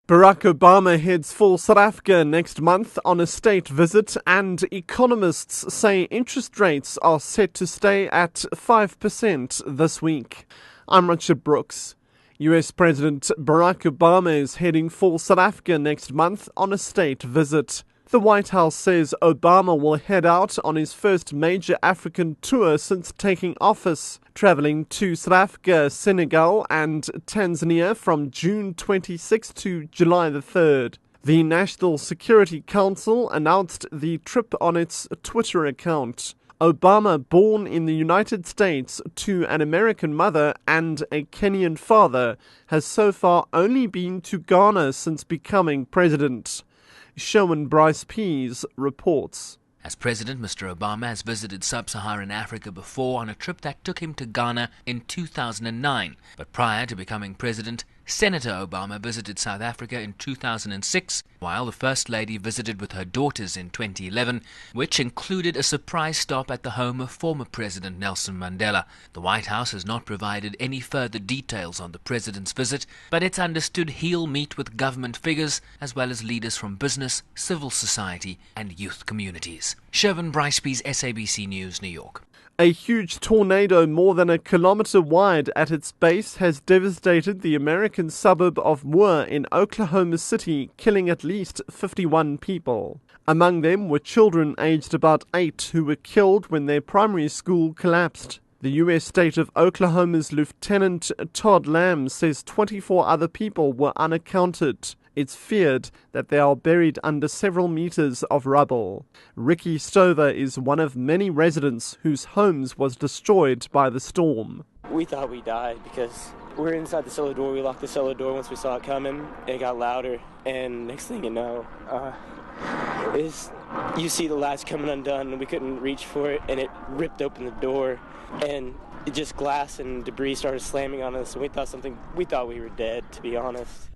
Barack Obama heads for South Africa next month on a state visit, and economists say interest rates are set to stay at 5% this week. I'm Richard Brooks. US President Barack Obama is heading for South Africa next month on a state visit. The White House says Obama will head out on his first major African tour since taking office, traveling to South Africa, Senegal and Tanzania from June 26 to July the 3rd. The National Security Council announced the trip on its Twitter account. Obama, born in the United States to an American mother and a Kenyan father, has so far only been to Ghana since becoming president. Sherwin Bryce Pease reports. As president, Mr. Obama has visited sub-Saharan Africa before on a trip that took him to Ghana in 2009. But prior to becoming president, Senator Obama visited South Africa in 2006, while the First Lady visited with her daughters in 2011, which included a surprise stop at the home of former President Nelson Mandela. The White House has not provided any further details on the president's visit, but it's understood he'll meet with government figures as well as leaders from business, civil society and youth communities. Sherwin Bryce Pease, SABC News, New York. A huge tornado more than a kilometer wide at its base has devastated the American suburb of Moore in Oklahoma City, killing at least 51 people. Among them were children aged about 8 who were killed when their primary school collapsed. The U.S. state of Oklahoma's Lieutenant Todd Lamb says 24 other people were unaccounted. It's feared that they are buried under several meters of rubble. Ricky Stover is one of many residents whose homes was destroyed by the storm. We thought we died because we're inside the cellar door. We locked the cellar door once we saw it coming. It got louder, and next thing you know, you see the latch coming undone, and we couldn't reach for it, and it ripped open the door, and it just glass and debris started slamming on us, and we thought we were dead, to be honest.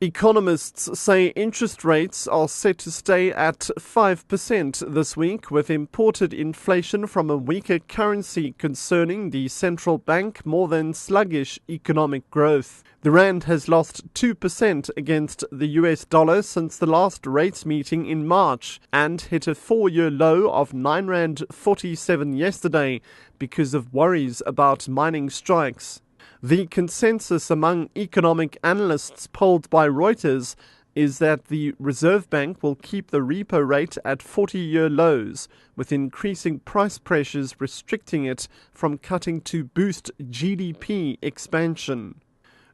Economists say interest rates are set to stay at 5% this week, with imported inflation from a weaker currency concerning the central bank more than sluggish economic growth. The rand has lost 2% against the US dollar since the last rates meeting in March and hit a 4-year low of R9.47 yesterday because of worries about mining strikes. The consensus among economic analysts polled by Reuters is that the Reserve Bank will keep the repo rate at 40-year lows, with increasing price pressures restricting it from cutting to boost GDP expansion.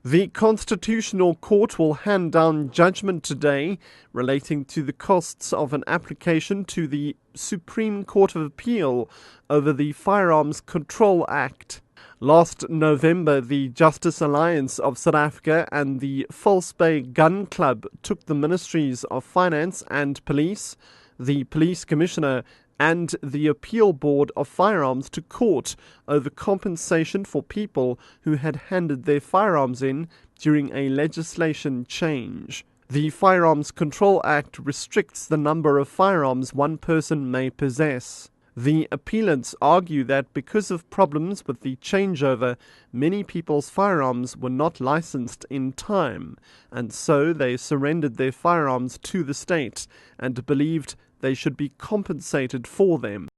The Constitutional Court will hand down judgment today relating to the costs of an application to the Supreme Court of Appeal over the Firearms Control Act. Last November, the Justice Alliance of South Africa and the False Bay Gun Club took the Ministries of Finance and Police, the Police Commissioner, and the Appeal Board of Firearms to court over compensation for people who had handed their firearms in during a legislation change. The Firearms Control Act restricts the number of firearms one person may possess. The appellants argue that because of problems with the changeover, many people's firearms were not licensed in time, and so they surrendered their firearms to the state and believed they should be compensated for them.